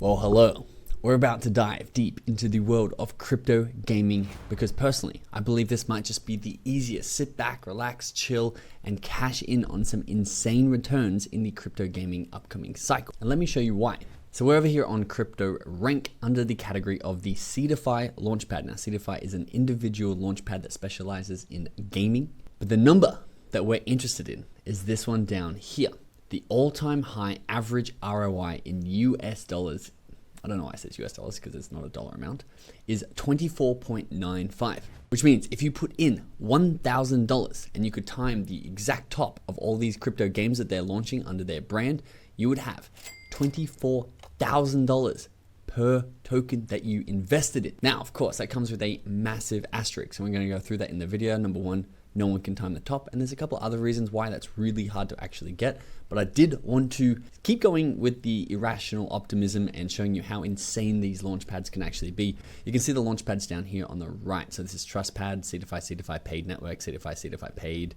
Well, hello. We're about to dive deep into the world of crypto gaming because personally, I believe this might just be the easiest. Sit back, relax, chill, and cash in on some insane returns in the crypto gaming upcoming cycle. And let me show you why. So we're over here on Crypto Rank under the category of the Seedify Launchpad. Now, Seedify is an individual launchpad that specializes in gaming, but the number that we're interested in is this one down here. The all-time high average ROI in US dollars, I don't know why I said US dollars because it's not a dollar amount, is 24.95, which means if you put in $1,000 and you could time the exact top of all these crypto games that they're launching under their brand, you would have $24,000 per token that you invested in. Now, of course, that comes with a massive asterisk, and we're going to go through that in the video. Number one, no one can time the top, and there's a couple other reasons why that's really hard to actually get, but I did want to keep going with the irrational optimism and showing you how insane these launchpads can actually be. You can see the launchpads down here on the right. So this is TrustPad, Seedify, Seedify Paid Network, Seedify, Seedify Paid,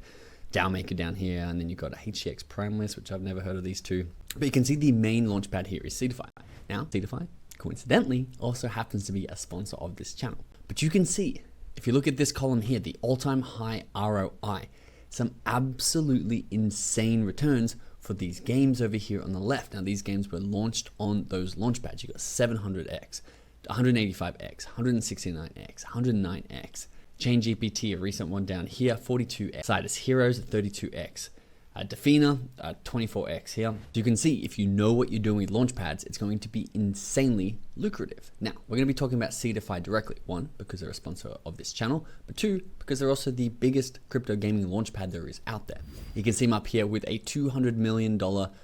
DAOmaker down here, and then you've got a HTX Prime list, which I've never heard of these two. But you can see the main launchpad here is Seedify. Now, Seedify, coincidentally, also happens to be a sponsor of this channel. But you can see, if you look at this column here, the all-time high ROI, some absolutely insane returns for these games over here on the left. Now, these games were launched on those launchpads. You got 700x, 185x, 169x, 109x. ChainGPT, a recent one down here, 42x. Sidus Heroes, 32x. Defina, 24x here. So you can see if you know what you're doing with launchpads, it's going to be insanely lucrative. Now, we're going to be talking about Seedify directly. One, because they're a sponsor of this channel, but two, because they're also the biggest crypto gaming launchpad there is out there. You can see them up here with a $200 million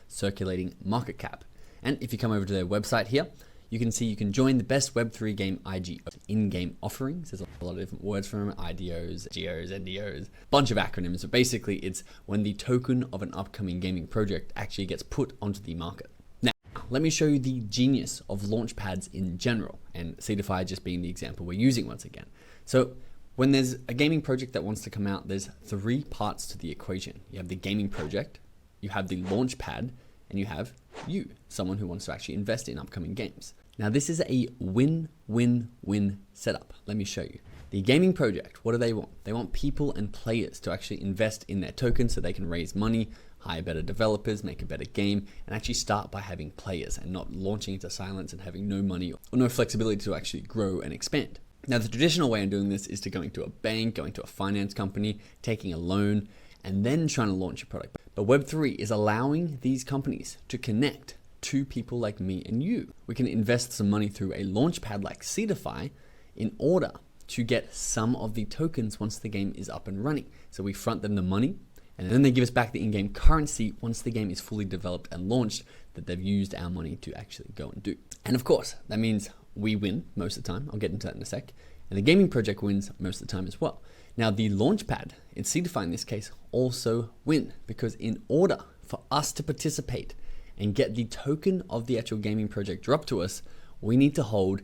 circulating market cap. And if you come over to their website here, you can see you can join the best Web3 game IGO in-game offerings. There's a lot of different words for them, IDOs, GOs, NDOs, bunch of acronyms. But basically, it's when the token of an upcoming gaming project actually gets put onto the market. Now, let me show you the genius of launchpads in general, and Seedify just being the example we're using once again. So when there's a gaming project that wants to come out, there's three parts to the equation. You have the gaming project, you have the launchpad, and you have you, someone who wants to actually invest in upcoming games. Now, this is a win-win-win setup. Let me show you. The gaming project, what do they want? They want people and players to actually invest in their tokens so they can raise money, hire better developers, make a better game, and actually start by having players and not launching into silence and having no money or no flexibility to actually grow and expand. Now, the traditional way of doing this is to going to a bank, going to a finance company, taking a loan, and then trying to launch a product. But Web3 is allowing these companies to connect to people like me and you. We can invest some money through a launchpad like Seedify in order to get some of the tokens once the game is up and running. So we front them the money, and then they give us back the in-game currency once the game is fully developed and launched that they've used our money to actually go and do. And of course, that means we win most of the time. I'll get into that in a sec. And the gaming project wins most of the time as well. Now, the launchpad, in Seedify in this case, also win, because in order for us to participate and get the token of the actual gaming project dropped to us, we need to hold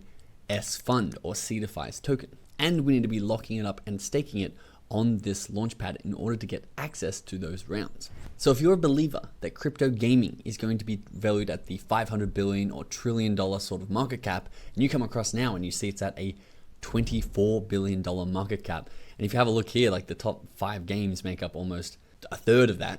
S-Fund or Seedify's token. And we need to be locking it up and staking it on this launchpad in order to get access to those rounds. So if you're a believer that crypto gaming is going to be valued at the $500 billion or $1 trillion sort of market cap, and you come across now and you see it's at a $24 billion market cap, and if you have a look here, like the top 5 games make up almost a third of that.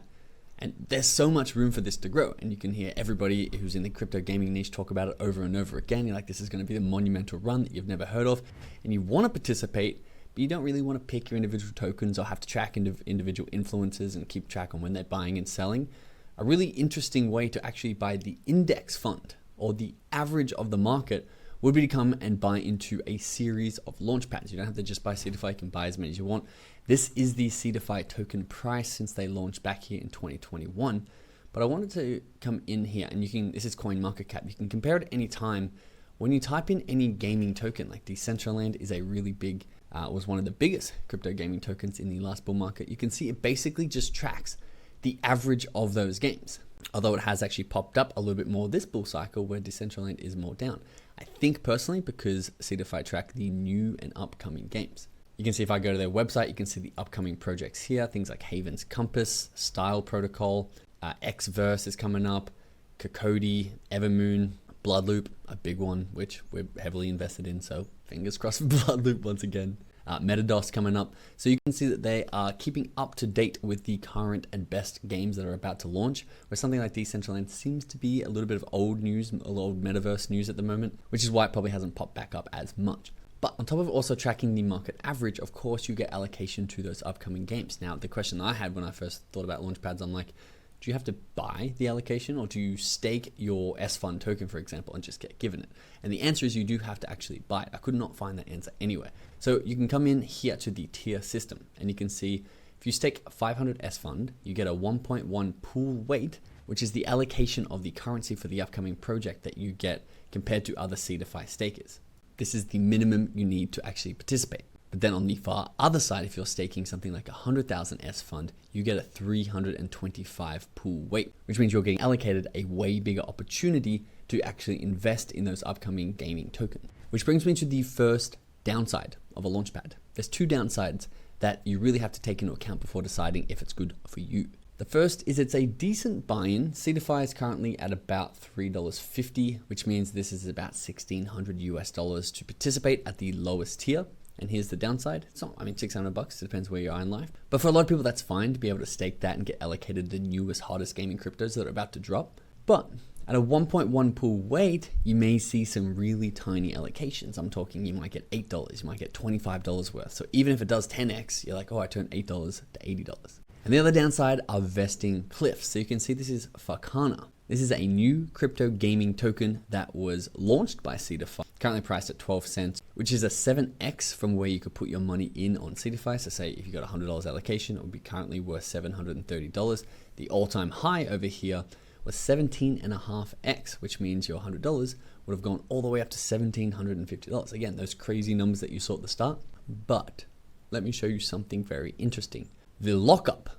And there's so much room for this to grow. And you can hear everybody who's in the crypto gaming niche talk about it over and over again. You're like, this is going to be the monumental run that you've never heard of. And you want to participate, but you don't really want to pick your individual tokens or have to track individual influencers and keep track on when they're buying and selling. A really interesting way to actually buy the index fund or the average of the market would be to come and buy into a series of launchpads. You don't have to just buy Seedify, you can buy as many as you want. This is the Seedify token price since they launched back here in 2021. But I wanted to come in here, and this is CoinMarketCap. You can compare it at any time. When you type in any gaming token, like Decentraland is a really big, was one of the biggest crypto gaming tokens in the last bull market. You can see it basically just tracks the average of those games. Although it has actually popped up a little bit more this bull cycle where Decentraland is more down. I think personally because Seedify track the new and upcoming games. You can see if I go to their website, you can see the upcoming projects here, things like Haven's Compass, Style Protocol, Xverse is coming up, Cocody, Evermoon, Bloodloop, a big one, which we're heavily invested in. So fingers crossed for Bloodloop once again. Metados coming up. So you can see that they are keeping up to date with the current and best games that are about to launch, where something like Decentraland seems to be a little bit of old news, old metaverse news at the moment, which is why it probably hasn't popped back up as much. But on top of also tracking the market average, of course, you get allocation to those upcoming games. Now, the question I had when I first thought about Launchpads, I'm like, do you have to buy the allocation, or do you stake your S-Fund token, for example, and just get given it? And the answer is you do have to actually buy it. I could not find that answer anywhere. So you can come in here to the tier system, and you can see if you stake 500 S-Fund, you get a 1.1 pool weight, which is the allocation of the currency for the upcoming project that you get compared to other Seedify stakers. This is the minimum you need to actually participate. But then on the far other side, if you're staking something like 100,000 S-Fund, you get a 325 pool weight, which means you're getting allocated a way bigger opportunity to actually invest in those upcoming gaming tokens. Which brings me to the first downside of a Launchpad. There's two downsides that you really have to take into account before deciding if it's good for you. The first is it's a decent buy-in. Seedify is currently at about $3.50, which means this is about $1,600 to participate at the lowest tier. And here's the downside. It's not, $600, it depends where you are in life. But for a lot of people, that's fine to be able to stake that and get allocated the newest, hottest gaming cryptos that are about to drop. But at a 1.1 pool weight, you may see some really tiny allocations. I'm talking you might get $8, you might get $25 worth. So even if it does 10x, you're like, oh, I turned $8 to $80. And the other downside are vesting cliffs. So you can see this is Fakana. This is a new crypto gaming token that was launched by Seedify, currently priced at 12 cents, which is a 7x from where you could put your money in on Seedify. So say if you got $100 allocation, it would be currently worth $730. The all-time high over here was 17.5x, which means your $100 would have gone all the way up to $1,750. Again, those crazy numbers that you saw at the start. But let me show you something very interesting. The lockup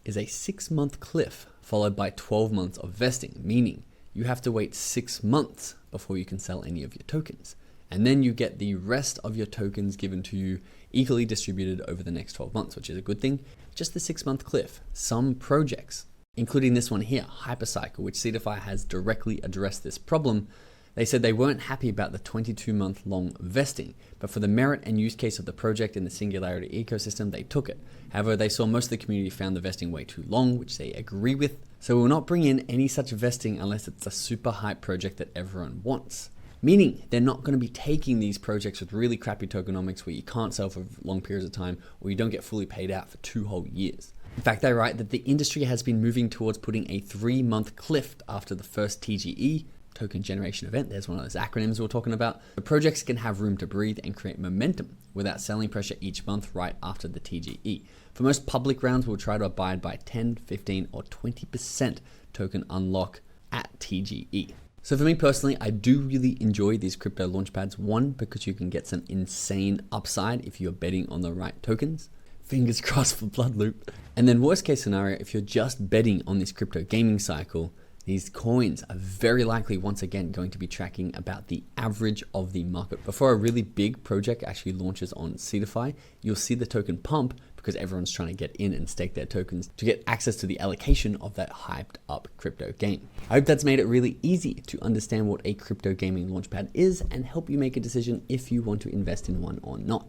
is a 6-month cliff followed by 12 months of vesting, meaning you have to wait 6 months before you can sell any of your tokens. And then you get the rest of your tokens given to you equally distributed over the next 12 months, which is a good thing. Just the 6-month cliff. Some projects, including this one here, Hypercycle, which Seedify has directly addressed this problem, they said they weren't happy about the 22-month long vesting, but for the merit and use case of the project in the Singularity ecosystem, they took it. However, they saw most of the community found the vesting way too long, which they agree with. So we will not bring in any such vesting unless it's a super hype project that everyone wants. Meaning they're not going to be taking these projects with really crappy tokenomics where you can't sell for long periods of time or you don't get fully paid out for 2 whole years. In fact, they write that the industry has been moving towards putting a 3-month cliff after the first TGE, token generation event. There's one of those acronyms we're talking about. The projects can have room to breathe and create momentum without selling pressure each month right after the TGE. For most public rounds, we'll try to abide by 10, 15, or 20% token unlock at TGE. So for me personally, I do really enjoy these crypto launchpads. One, because you can get some insane upside if you're betting on the right tokens. Fingers crossed for Bloodloop. And then worst case scenario, if you're just betting on this crypto gaming cycle, these coins are very likely once again going to be tracking about the average of the market. Before a really big project actually launches on Seedify, you'll see the token pump because everyone's trying to get in and stake their tokens to get access to the allocation of that hyped up crypto game. I hope that's made it really easy to understand what a crypto gaming launchpad is and help you make a decision if you want to invest in one or not.